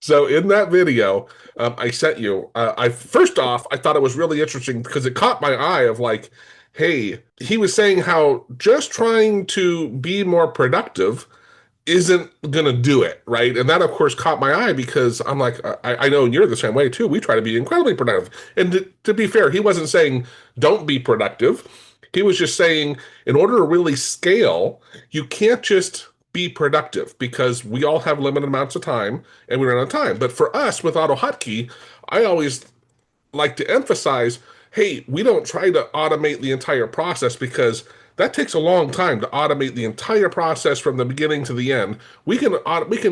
So in that video I sent you, I first off, I thought it was really interesting because it caught my eye of like, hey, he was saying how just trying to be more productive isn't gonna do it, right? And that, of course, caught my eye because I'm like, I know you're the same way too. We try to be incredibly productive. And to be fair, he wasn't saying don't be productive. He was just saying in order to really scale, you can't just be productive because we all have limited amounts of time and we run out of time. But for us with AutoHotkey, I always like to emphasize, hey, we don't try to automate the entire process because that takes a long time to automate the entire process from the beginning to the end. We can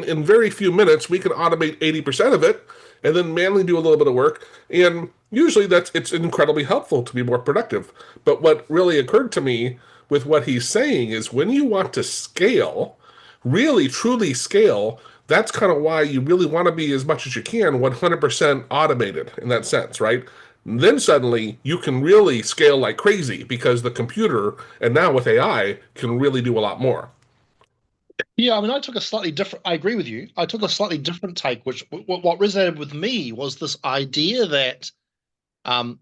in very few minutes we can automate 80% of it and then manually do a little bit of work. And usually it's incredibly helpful to be more productive. But what really occurred to me with what he's saying is when you want to scale, really truly scale, that's kind of why you really want to be as much as you can 100% automated in that sense, right? Then suddenly you can really scale like crazy because the computer and now with AI can really do a lot more. Yeah, I mean, I took a slightly different. I agree with you. I took a slightly different take, which what resonated with me was this idea that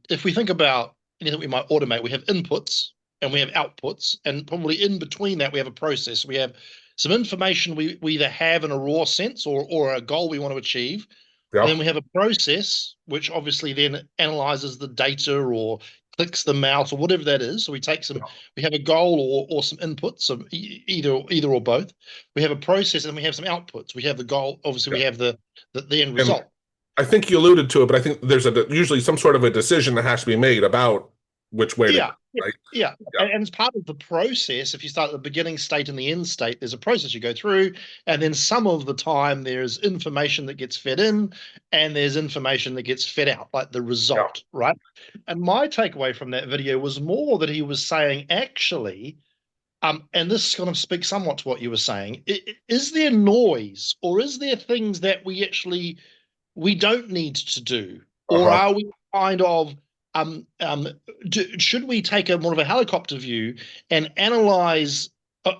if we think about anything we might automate, we have inputs and we have outputs, and probably in between that we have a process. We have some information we either have in a raw sense or a goal we want to achieve, and Yeah. then we have a process which obviously then analyzes the data or clicks them out or whatever that is. So we take some, we have a goal or some inputs, some either or both. We have a process and we have some outputs. We have the goal, obviously Yeah. we have the end And result. I think you alluded to it, but I think there's usually some sort of a decision that has to be made about which way to go, Yeah, yeah, right? yeah. Yeah. And as part of the process, if you start at the beginning state and the end state, there's a process you go through, and then some of the time there's information that gets fed in, and there's information that gets fed out, like the Yeah. result, right? And my takeaway from that video was more that he was saying, actually, and this kind of speaks somewhat to what you were saying. Is there noise, or is there things that we don't need to do, or Uh-huh. are we kind of um, um, should we take a more of a helicopter view and analyze?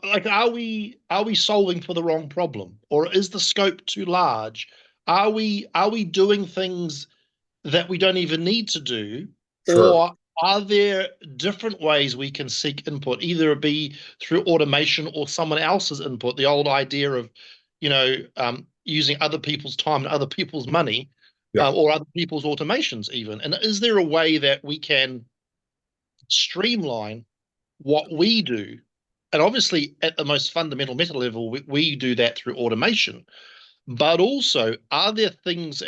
Like, are we solving for the wrong problem, or is the scope too large? Are we doing things that we don't even need to do, Sure. or are there different ways we can seek input, either it be through automation or someone else's input? The old idea of, using other people's time and other people's money, Yeah. or other people's automations, even. And is there a way that we can streamline what we do? And obviously, at the most fundamental meta level, we do that through automation. But also, are there things?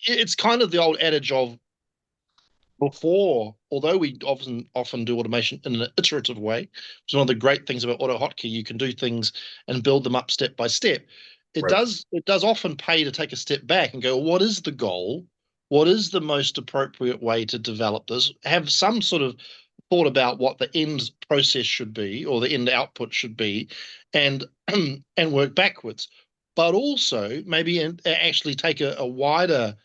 It's kind of the old adage of before, although we often do automation in an iterative way, which is one of the great things about AutoHotkey. You can do things and build them up step by step. It Right. does it does often pay to take a step back and go, what is the goal? What is the most appropriate way to develop this? Have some sort of thought about what the end process should be or the end output should be, and and work backwards. But also maybe actually take a wider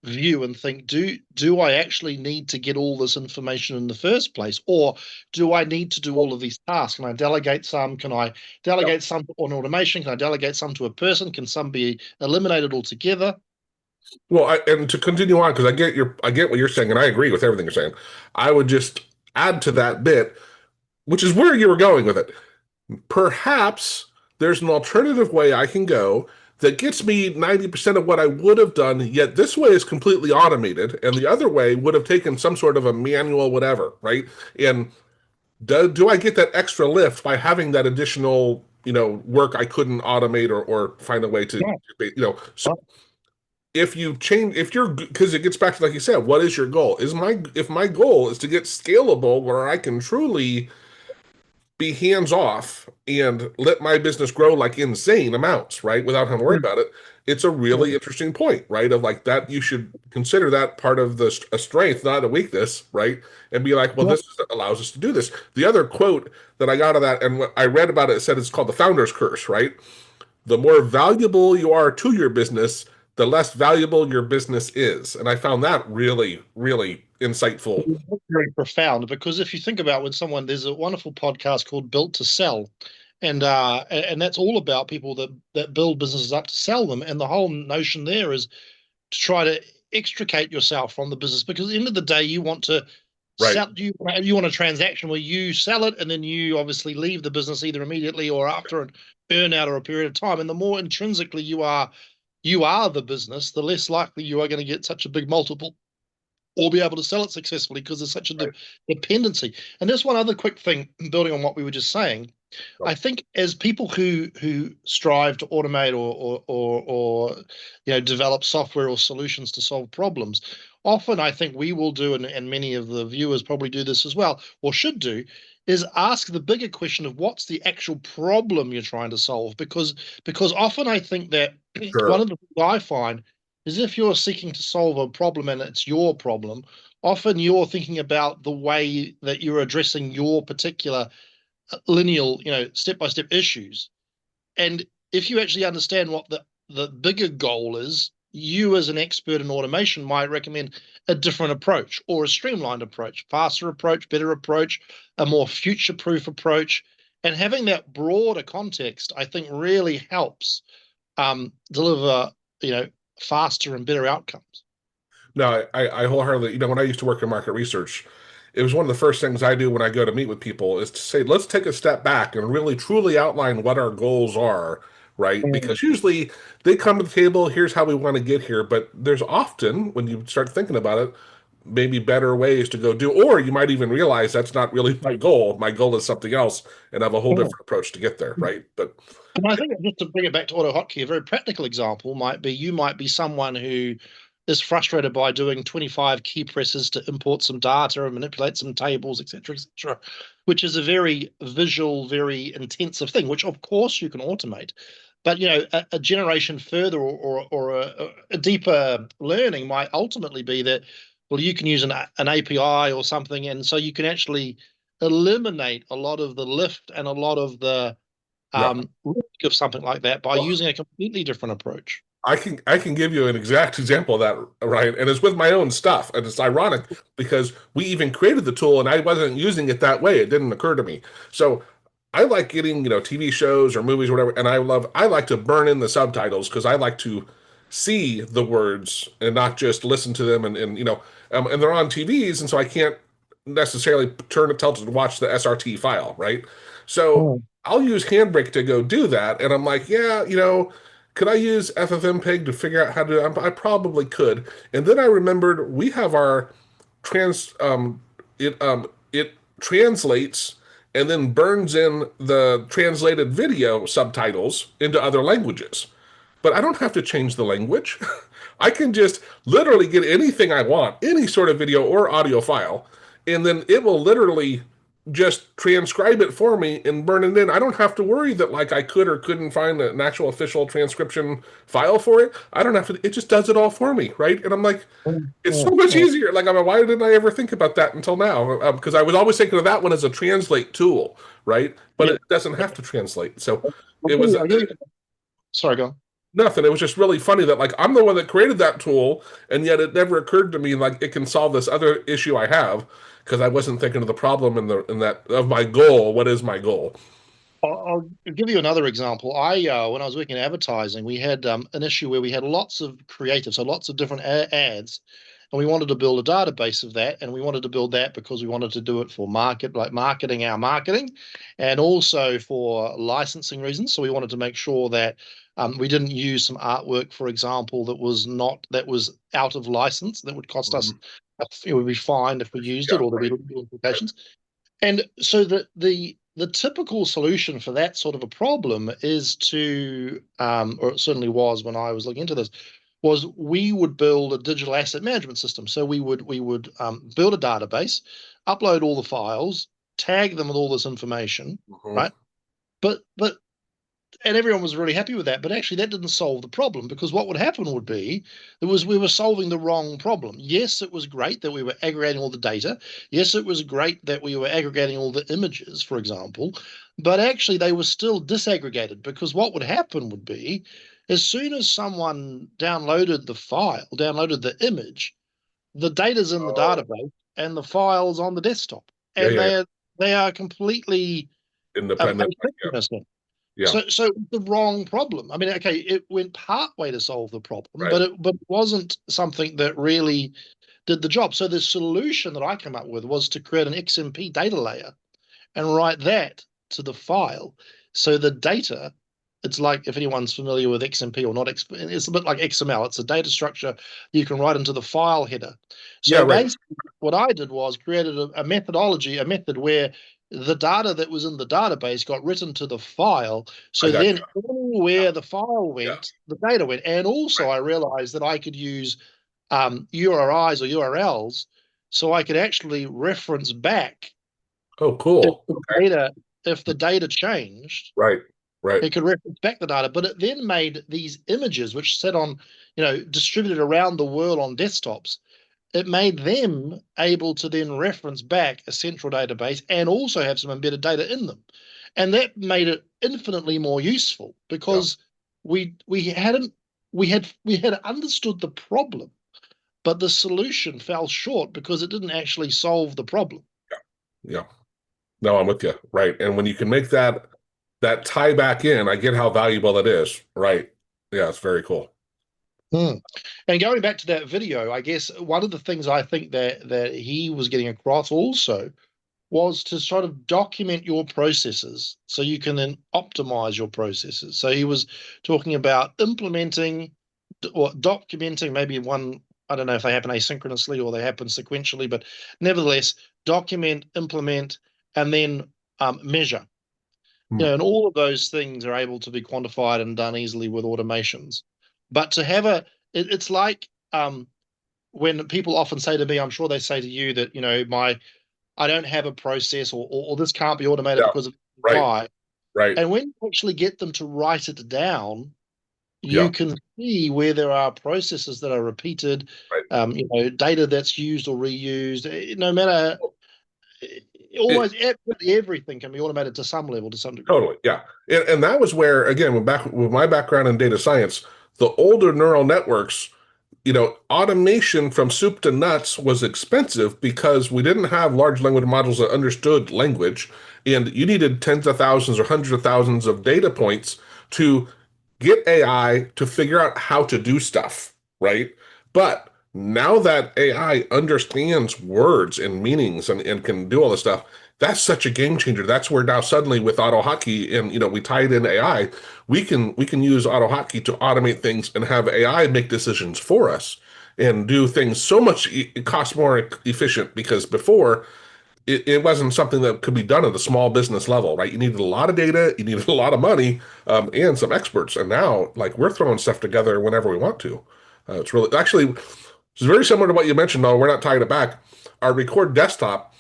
view and think, do I actually need to get all this information in the first place, or do I need to do all of these tasks? Can I delegate some? Can I Yeah. delegate some on automation? Can I delegate some to a person? Can some be eliminated altogether? Well, and to continue on, because I get what you're saying, and I agree with everything you're saying. I would just add to that bit, which is where you were going with it. Perhaps there's an alternative way I can go that gets me 90% of what I would have done, yet this way is completely automated, and the other way would have taken some sort of a manual whatever, right? And do I get that extra lift by having that additional, work I couldn't automate or find a way to, Yeah. so if you're because it gets back to like you said, what is your goal? If my goal is to get scalable where I can truly be hands off and let my business grow like insane amounts, right? Without having to worry about it. It's a really interesting point, right? Of like that, you should consider that part of a strength, not a weakness, right? And be like, well, Yeah. this allows us to do this. The other quote that I got out of that, and what I read about it, said it's called the founder's curse, right? The more valuable you are to your business, the less valuable your business is. And I found that really, really insightful. Very profound, because if you think about when someone, there's a wonderful podcast called Built to Sell, And that's all about people that build businesses up to sell them. And the whole notion there is to try to extricate yourself from the business, because at the end of the day, you want to Right. sell, you want a transaction where you sell it and then you obviously leave the business either immediately or after an earn out or a period of time. And the more intrinsically you are the business, the less likely you are going to get such a big multiple or be able to sell it successfully, because there's such a Right. dependency. And there's one other quick thing, building on what we were just saying. I think as people who strive to automate or develop software or solutions to solve problems, often I think we will do, and many of the viewers probably do this as well, or should do, is ask the bigger question of what's the actual problem you're trying to solve. Because often I think that one Sure. of the things I find is if you're seeking to solve a problem and it's your problem, often you're thinking about the way that you're addressing your particular lineal, step-by-step issues. And if you actually understand what the bigger goal is, you as an expert in automation might recommend a different approach or a streamlined approach, faster approach, better approach, a more future-proof approach. And having that broader context, I think, really helps deliver, faster and better outcomes. No, I wholeheartedly, when I used to work in market research, it was one of the first things I do when I go to meet with people is to say, let's take a step back and really truly outline what our goals are, right? Mm. Because usually they come to the table, here's how we want to get here. But there's often, when you start thinking about it, maybe better ways to go do, or you might even realize that's not really my goal. My goal is something else and have a whole Mm. different approach to get there, right? But And I think, just to bring it back to AUTOHOTKEY, a very practical example might be you might be someone who is frustrated by doing 25 key presses to import some data and manipulate some tables, etc., which is a very visual, very intensive thing, which of course you can automate. But a generation further, or a deeper learning might ultimately be that, well, you can use an API or something, and so you can actually eliminate a lot of the lift and a lot of the yeah. risk of something like that by Well, using a completely different approach. I can give you an exact example of that, right? And it's with my own stuff. And it's ironic because we even created the tool and I wasn't using it that way. It didn't occur to me. So I like getting, TV shows or movies or whatever, and I like to burn in the subtitles because I like to see the words and not just listen to them and they're on TVs, and so I can't necessarily tell it to watch the SRT file, right? So Mm. I'll use Handbrake to go do that, and I'm like, yeah, could I use FFmpeg to figure out how to? I probably could. And then I remembered we have our trans. It translates and then burns in the translated video subtitles into other languages. But I don't have to change the language. I can just literally get anything I want, any sort of video or audio file, and then it will literally just transcribe it for me and burn it in. I don't have to worry that like I could or couldn't find an actual official transcription file for it. I don't have to. It just does it all for me, right? And I'm like, Mm. it's so Mm. much Mm. easier. Like, I mean, why didn't I ever think about that until now? Because I was always thinking of that one as a translate tool, right? But Yeah. it doesn't have to translate. So I'll it give was you, I'll give you, sorry, go on. nothing. It was just really funny that like I'm the one that created that tool, and yet it never occurred to me like it can solve this other issue I have because I wasn't thinking of the problem in that of my goal. What is my goal? I'll give you another example. When I was working in advertising, we had an issue where we had lots of creative, so lots of different ads, and we wanted to build a database of that, and we wanted to build that because we wanted to do it for marketing our marketing, and also for licensing reasons. So we wanted to make sure that we didn't use some artwork, for example, that was out of license that would cost us. Mhm. It would be fined if we used Yeah, it, or there'd be right. legal implications. And so the typical solution for that sort of a problem is to, or it certainly was when I was looking into this, was we would build a digital asset management system. So we would build a database, upload all the files, tag them with all this information, Mhm. right? But and everyone was really happy with that. But actually, that didn't solve the problem, because what would happen would be we were solving the wrong problem. Yes, it was great that we were aggregating all the data. Yes, it was great that we were aggregating all the images, for example. But actually, they were still disaggregated, because what would happen would be, as soon as someone downloaded the file, downloaded the image, the data's in the Oh, database and the file's on the desktop, yeah, and yeah, yeah. they are completely Independent. Like, asynchronous. Yeah. So the wrong problem. I mean, okay, it went part way to solve the problem, Right. but it wasn't something that really did the job. So the solution that I came up with was to create an XMP data layer and write that to the file. So the data, it's like, if anyone's familiar with XMP or not, it's a bit like XML. It's a data structure you can write into the file header. Yeah. So Right. basically, what I did was created a methodology, a method where the data that was in the database got written to the file. I So got then you. where the file Yeah. went, the data went. And also Right. I realized that I could use URIs or URLs, so I could actually reference back Oh, if cool. the Okay. data if the data changed, Right. Right. it could reference back the data. But it then made these images, which sat on, distributed around the world on desktops. It made them able to then reference back a central database and also have some embedded data in them, and that made it infinitely more useful Yeah. because we hadn't we had understood the problem, but the solution fell short because it didn't actually solve the problem. Yeah. No, I'm with you. Right. And when you can make that tie back in, I get how valuable that is. Right. Yeah, it's very cool. Hmm. And going back to that video, I guess one of the things I think that he was getting across also was to sort of document your processes so you can then optimize your processes. So he was talking about implementing or documenting maybe one, I don't know if they happen asynchronously or they happen sequentially, but nevertheless, document, implement, and then measure. Hmm. And all of those things are able to be quantified and done easily with automations. But to have it's like when people often say to me, I'm sure they say to you that, I don't have a process, or this can't be automated Yeah. because of Right. why. Right. And when you actually get them to write it down, Yeah. you can see where there are processes that are repeated, Right. data that's used or reused. No matter, It, almost absolutely everything can be automated to some level, to some degree. Totally, yeah. And that was where, again, with my background in data science, the older neural networks, automation from soup to nuts was expensive because we didn't have large language models that understood language, and you needed tens of thousands or hundreds of thousands of data points to get AI to figure out how to do stuff, right? But now that AI understands words and meanings and can do all this stuff, that's such a game changer. That's where now suddenly with AutoHotkey and we tied in AI, we can use AutoHotkey to automate things and have AI make decisions for us and do things so much it costs more efficient because before it wasn't something that could be done at a small business level, right? You needed a lot of data, you needed a lot of money, and some experts. And now, like, we're throwing stuff together whenever we want to. It's really actually it's very similar to what you mentioned, though. We're not tying it back. Our record desktop,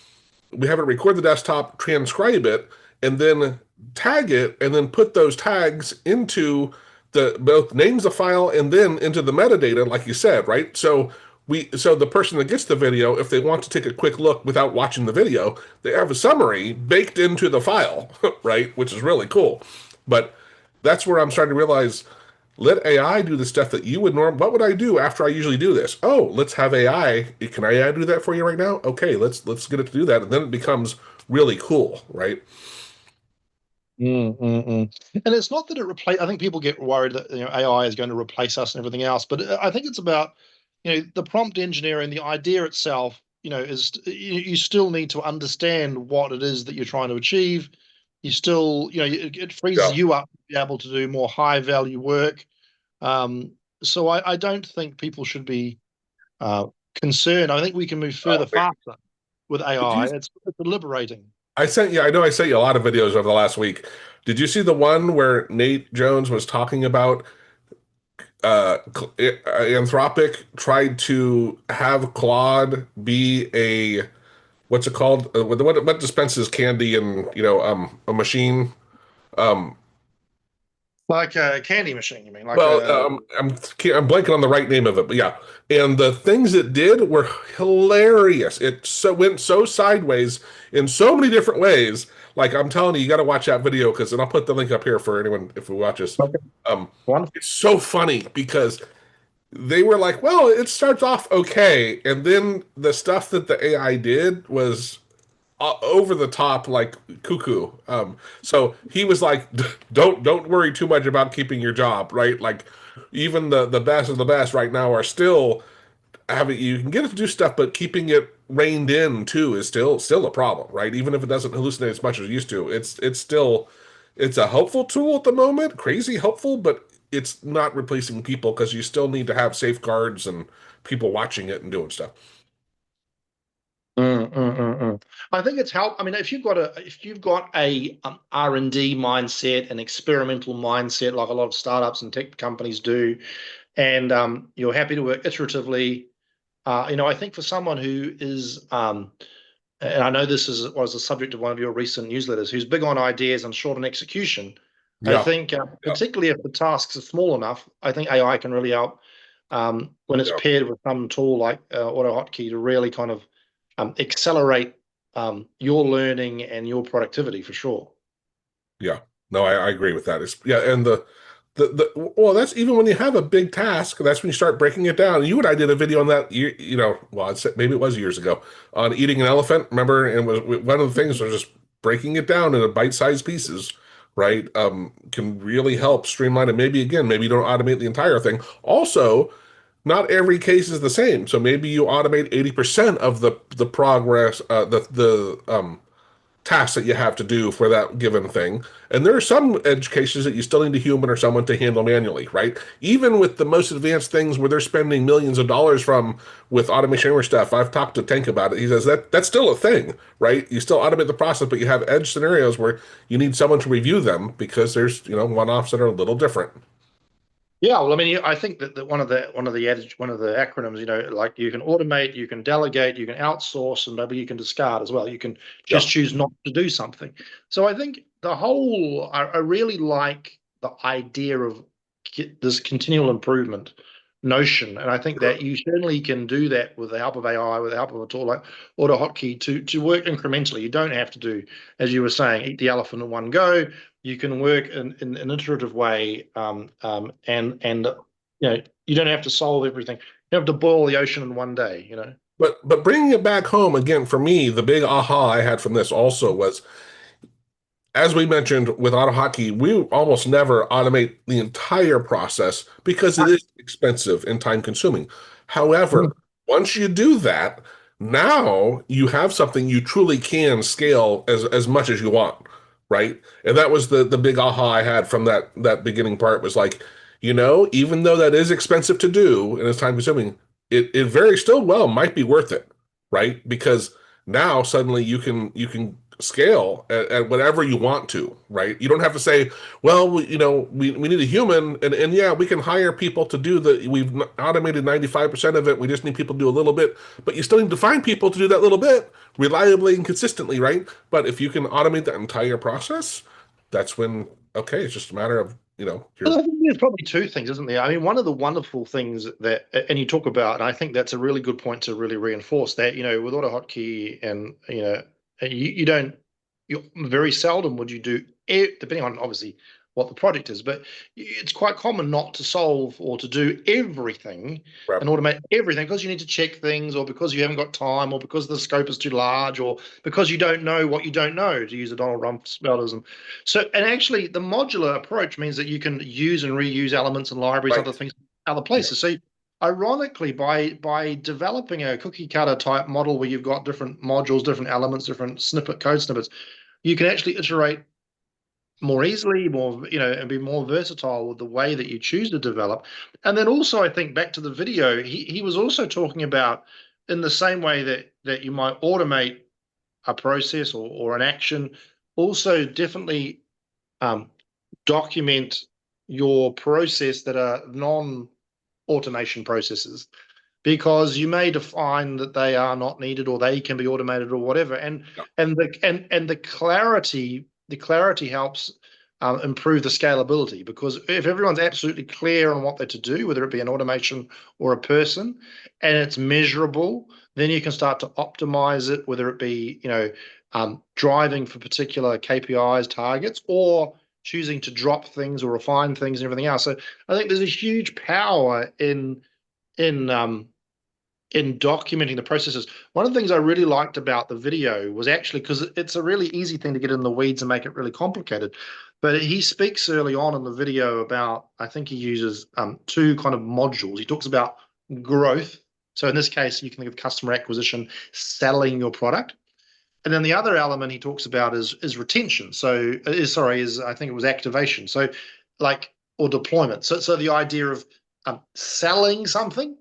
we have it record the desktop, transcribe it, and then tag it, and then put those tags into the both names of file and then into the metadata, like you said, right? So the person that gets the video, if they want to take a quick look without watching the video, they have a summary baked into the file, right? Which is really cool. But that's where I'm starting to realize let AI do the stuff that you would what would I do after I usually do this? Oh, let's have AI. Can AI do that for you right now? Okay, let's get it to do that. And then it becomes really cool, right? And it's not that it replace. I think people get worried that AI is going to replace us and everything else, but I think it's about the prompt engineering. The idea itself, is you still need to understand what it is that you're trying to achieve. You still, it frees Yeah. you up to be able to do more high value work. Um, so I don't think people should be uh, concerned. I think we can move further faster with Did AI. you? It's liberating. I sent you. I know I sent you a lot of videos over the last week. Did you see the one where Nate Jones was talking about Anthropic tried to have Claude be a what's it called? What dispenses candy and a machine? Um, Like a candy machine, you mean? Like Well, a I'm blanking on the right name of it, but yeah. And the things it did were hilarious. It went so sideways in so many different ways. Like I'm telling you, you got to watch that video and I'll put the link up here for anyone if we watch this. Okay. Um, One. it's so funny because they were like, well, it starts off okay, and then the stuff that the AI did was over the top like cuckoo. So he was like, don't worry too much about keeping your job, right? Like even the best of the best right now are still having, you can get it to do stuff, but keeping it reined in too is still a problem, right? Even if it doesn't hallucinate as much as it used to, it's still it's a helpful tool at the moment, crazy helpful, but it's not replacing people because you still need to have safeguards and people watching it and doing stuff. I think it's help. I mean, if you've got a R&D mindset, an experimental mindset, like a lot of startups and tech companies do, and you're happy to work iteratively, I think for someone who is, and I know was the subject of one of your recent newsletters, who's big on ideas and short on execution, I Yeah, think, yeah, particularly if the tasks are small enough, I think AI can really help when it's yeah. paired with some tool like AUTOHOTKEY to really kind of accelerate your learning and your productivity for sure. Yeah, no, I agree with that. It's yeah, and well, that's even when you have a big task. That's when you start breaking it down. You and I did a video on that. Well, maybe it was years ago on eating an elephant. Remember, and was one of the things was just breaking it down into bite-sized pieces. Right, can really help streamline it. Maybe again, maybe you don't automate the entire thing. Also, not every case is the same. So maybe you automate 80% of the progress, the tasks that you have to do for that given thing. And there are some edge cases that you still need a human or someone to handle manually, right? Even with the most advanced things where they're spending millions of dollars from with automation or stuff. I've talked to Tank about it. He says that's still a thing, right? You still automate the process, but you have edge scenarios where you need someone to review them because there's, one-offs that are a little different. Yeah, well, I mean, I think that one of the acronyms, like you can automate, you can delegate, you can outsource, and maybe you can discard as well. You can Yeah, just choose not to do something. So I think I really like the idea of this continual improvement notion, and I think sure. that you certainly can do that with the help of AI, with the help of a tool like AutoHotkey to work incrementally. You don't have to do, as you were saying, eat the elephant in one go. You can work in an iterative way, and you don't have to solve everything. You don't have to boil the ocean in one day. But bringing it back home again for me, the big aha I had from this also was, as we mentioned with auto hotkey, we almost never automate the entire process because it is expensive and time consuming. However, once you do that, now you have something you truly can scale as much as you want, right? And that was the big aha I had from that beginning part was like, even though that is expensive to do and it's time consuming, it very still well might be worth it, right? Because now suddenly you can scale at whatever you want to, right? You don't have to say, well, we need a human, and yeah, we can hire people to do we've automated 95% of it. We just need people to do a little bit, but you still need to find people to do that little bit reliably and consistently, right? But if you can automate that entire process, that's when, okay, it's just a matter of, Well, you're I think there's probably two things, isn't there? I mean, one of the wonderful things that, and you talk about, and I think that's a really good point to really reinforce that, with AutoHotkey and, you don't, you very seldom would you do, depending on obviously what the project is, but it's quite common not to solve or to do everything right. and automate everything because you need to check things or because you haven't got time or because the scope is too large or because you don't know what you don't know, to use a Donald Rumsfeldism. So, and actually, the modular approach means that you can use and reuse elements and libraries, other Right. things, other Yeah. places. So, ironically, by developing a cookie cutter type model where you've got different modules, different elements, different code snippets, you can actually iterate more easily, and be more versatile with the way that you choose to develop. And then also, I think back to the video, he was also talking about in the same way that you might automate a process or an action, also definitely um, document your process that are non-automation processes because you may define that they are not needed or they can be automated or whatever and the clarity helps improve the scalability because if everyone's absolutely clear on what they're to do, whether it be an automation or a person, and it's measurable, then you can start to optimize it, whether it be driving for particular KPIs targets or choosing to drop things or refine things and everything else. So I think there's a huge power in in documenting the processes. One of the things I really liked about the video was actually because it's a really easy thing to get in the weeds and make it really complicated. But he speaks early on in the video about, I think he uses two kind of modules. He talks about growth. So in this case, you can think of customer acquisition, selling your product. And then the other element he talks about is retention. So is I think it was activation. So like or deployment. So the idea of selling something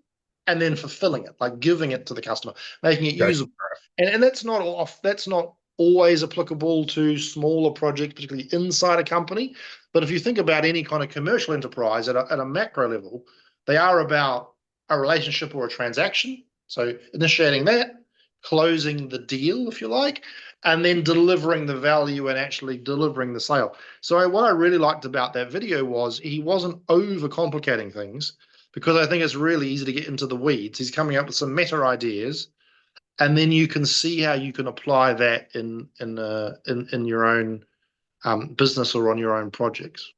and then fulfilling it, like giving it to the customer, making it Okay. usable. And that's not always applicable to smaller projects, particularly inside a company. But if you think about any kind of commercial enterprise at a macro level, they are about a relationship or a transaction. So initiating that, closing the deal, if you like, and then delivering the value and actually delivering the sale. So what I really liked about that video was he wasn't overcomplicating things, because I think it's really easy to get into the weeds. He's coming up with some meta ideas, and then you can see how you can apply that in your own business or on your own projects.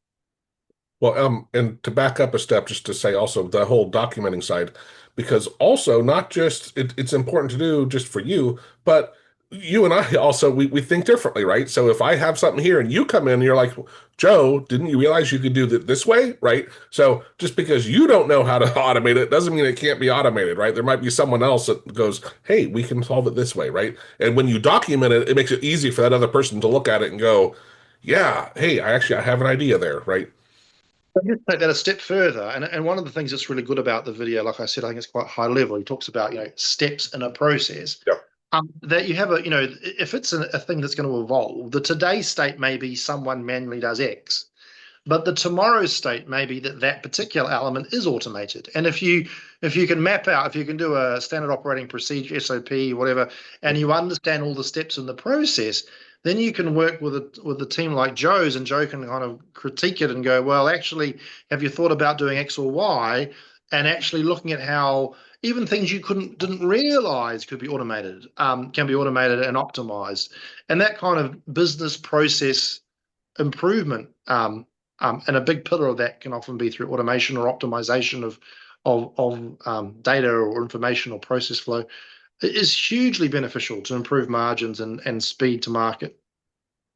Well, and to back up a step, just to say also the whole documenting side, because also not just it's important to do just for you, but you and I also we think differently, right? So if I have something here and you come in and you're like, Joe, didn't you realize you could do that this way, right? So just because you don't know how to automate it doesn't mean it can't be automated, right? There might be someone else that goes, hey, we can solve it this way, right? And when you document it, it makes it easy for that other person to look at it and go, yeah, hey, I have an idea there, right? Just take that a step further, and one of the things that's really good about the video, like I said, I think it's quite high level. He talks about steps in a process. Yeah. That you have if it's a thing that's going to evolve, the today's state may be someone manually does X, but the tomorrow's state may be that particular element is automated. And if you can map out, if you can do a standard operating procedure, SOP, whatever, and you understand all the steps in the process, then you can work with a team like Joe's, and Joe can kind of critique it and go, well, actually, have you thought about doing X or Y? And actually looking at how even things you didn't realize could be automated, can be automated and optimized. And that kind of business process improvement, and a big pillar of that can often be through automation or optimization of data or information or process flow, is hugely beneficial to improve margins and speed to market.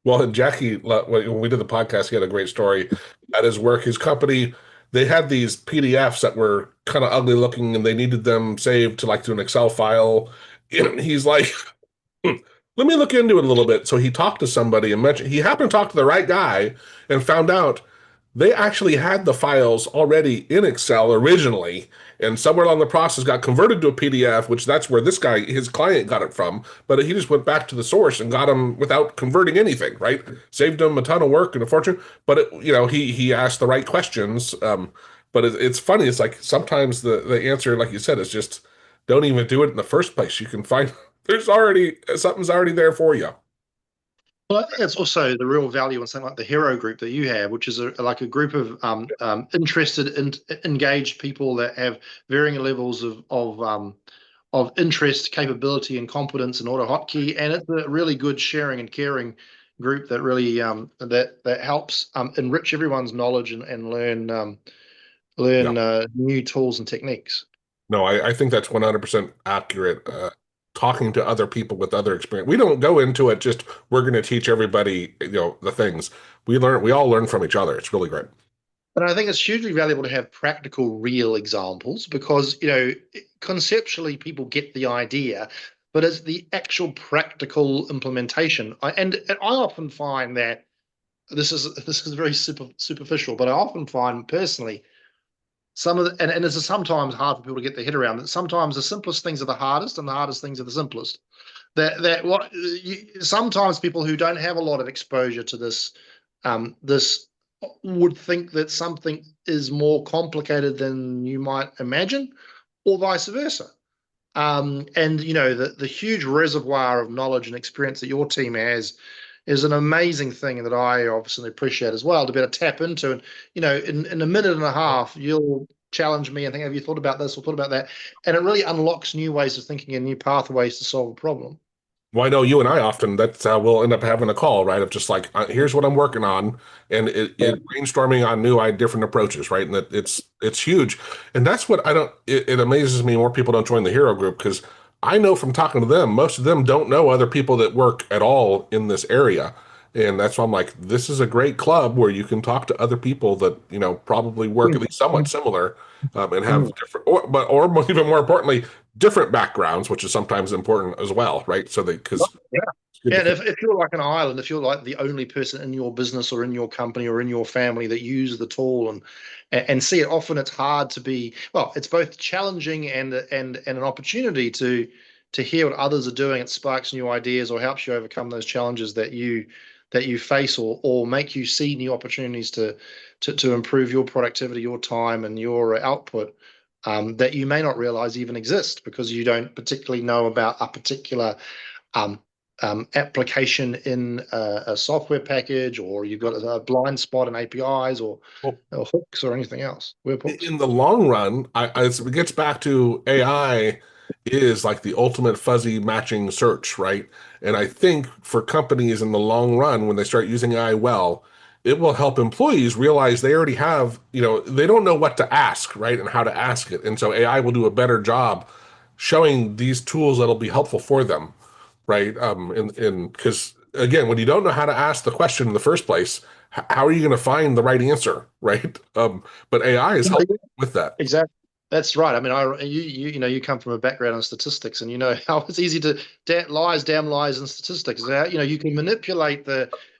Well, and Jackie, when we did the podcast, he had a great story at his work. His company, they had these PDFs that were kind of ugly looking and they needed them saved to an Excel file. And he's like, let me look into it a little bit. So he talked to somebody and mentioned he happened to talk to the right guy and found out they actually had the files already in Excel originally, and somewhere along the process got converted to a PDF, which that's where this guy, his client, got it from. But he just went back to the source and got them without converting anything, right? Saved him a ton of work and a fortune. But he asked the right questions. But it's funny. It's like sometimes the answer, like you said, is just don't even do it in the first place. You can find something's already there for you. Well, I think that's also the real value in something like the hero group that you have, which is like a group of interested and engaged people that have varying levels of interest, capability, and competence in AUTOHOTKEY, and it's a really good sharing and caring group that really that helps enrich everyone's knowledge and learn Yeah. new tools and techniques. No, I think that's 100% accurate. Talking to other people with other experience. We don't go into it just we're going to teach everybody, the things. We all learn from each other. It's really great. And I think it's hugely valuable to have practical, real examples because, conceptually people get the idea, but it's the actual practical implementation. And I often find that this is very superficial, but I often find personally and it's sometimes hard for people to get their head around that sometimes the simplest things are the hardest and the hardest things are the simplest. Sometimes people who don't have a lot of exposure to this would think that something is more complicated than you might imagine, or vice versa. And the huge reservoir of knowledge and experience that your team has is an amazing thing that I obviously appreciate as well to be able to tap into. And in a minute and a half, you'll challenge me and think, have you thought about this or thought about that? And it really unlocks new ways of thinking and new pathways to solve a problem. Well, I know you and I often, that's how we'll end up having a call, right? Of just like, here's what I'm working on, and it brainstorming on different approaches, right? And that it's huge, and that's what I don't. It amazes me more people don't join the hero group because I know from talking to them, most of them don't know other people that work at all in this area, and that's why I'm like, this is a great club where you can talk to other people that probably work at least somewhat similar, and have different, or even more importantly, different backgrounds, which is sometimes important as well, right? So they because Yeah. it's good Yeah, to and if you're like an island, if you're like the only person in your business or in your company or in your family that use the tool and see it, often it's hard to be, well, it's both challenging and an opportunity to hear what others are doing. It sparks new ideas or helps you overcome those challenges that you face or make you see new opportunities to improve your productivity, your time, and your output. That you may not realize even exist because you don't particularly know about a particular um, application in a software package, or you've got a blind spot in APIs well, or hooks or anything else, webhooks. in the long run, it gets back to AI is like the ultimate fuzzy matching search, right? And I think for companies in the long run, when they start using AI well, it will help employees realize they already have, they don't know what to ask, right? And how to ask it. And so AI will do a better job showing these tools that'll be helpful for them, right? And because again, when you don't know how to ask the question in the first place, how are you going to find the right answer, right? But AI is helping with that. Exactly. That's right. I mean, you come from a background in statistics, and you know how it's easy to damn lies in statistics. You can manipulate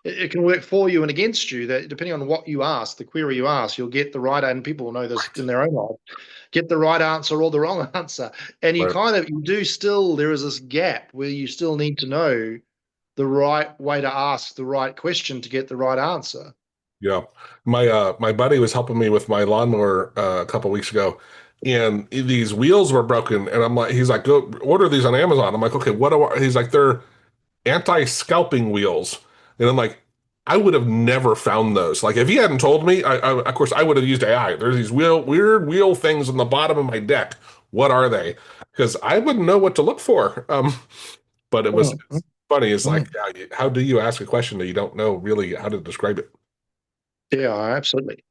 it can work for you and against you. That depending on what you ask, the query you ask, you'll get the right, and people will know this in their own life, get the right answer or the wrong answer. And Right. you do still, there is this gap where you still need to know the right way to ask the right question to get the right answer. Yeah. My buddy was helping me with my lawnmower a couple weeks ago, and these wheels were broken. And he's like, go order these on Amazon. I'm like, okay, what do I, he's like, they're anti-scalping wheels. And I'm like, I would have never found those. Like if he hadn't told me, of course I would have used AI. There's these weird wheel things on the bottom of my deck. What are they? Because I wouldn't know what to look for. But Mhm. it's funny. It's like, Mhm. yeah, how do you ask a question that you don't know really how to describe it? Yeah, absolutely.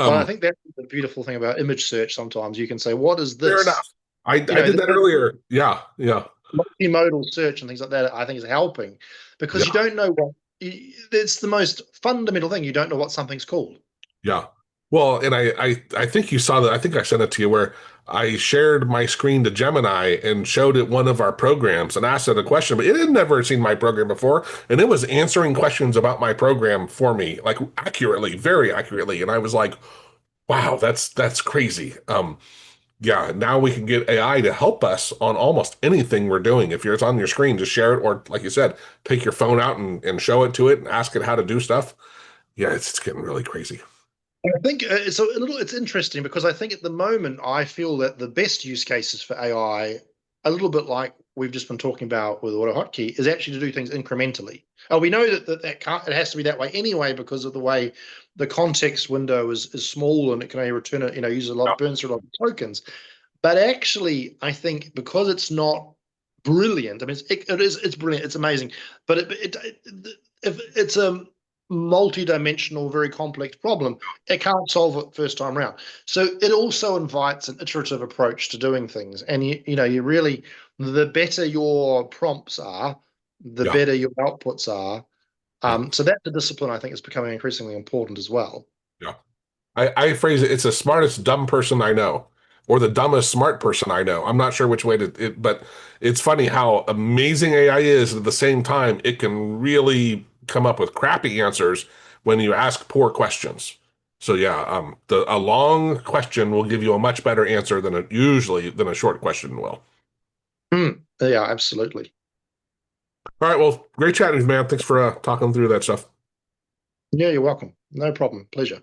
Well, I Um, think that's the beautiful thing about image search. Sometimes you can say, "What is Fair this?" enough. I did that The earlier. Yeah, yeah, multimodal search and things like that. I think is helping because you yeah, don't know it's the most fundamental thing. You don't know what something's called. yeah. Well, and I think you saw that. I think I sent it to you where I shared my screen to Gemini and showed it one of our programs and asked it a question, but it had never seen my program before, and it was answering questions about my program for me, like accurately, very accurately. And I was like, wow, that's crazy. Yeah, now we can get AI to help us on almost anything we're doing. If it's on your screen, just share it, or like you said, take your phone out and show it to it and ask it how to do stuff. Yeah, it's getting really crazy. I think it's a little. It's interesting because I think at the moment I feel that the best use cases for AI, a little bit like we've just been talking about with AutoHotkey, is actually to do things incrementally. We know that can't. It has to be that way anyway because of the way the context window is small and it can only return it. Use a Yeah, lot, burns through a lot of tokens. But actually, I think because it's not brilliant. I mean, it's brilliant. It's amazing. But if it's a multi-dimensional, very complex problem, it can't solve it first time round. So it also invites an iterative approach to doing things. And you really, the better your prompts are, the yeah, better your outputs are. yeah, So that's a discipline I think is becoming increasingly important as well. yeah. I phrase it, it's the smartest dumb person I know, or the dumbest smart person I know. I'm not sure which way but it's funny how amazing AI is. At the same time, it can really come up with crappy answers when you ask poor questions. So yeah, a long question will give you a much better answer than a short question will. Yeah, absolutely. All right, well, great chatting, man. Thanks for talking through that stuff. Yeah, you're welcome. No problem. Pleasure.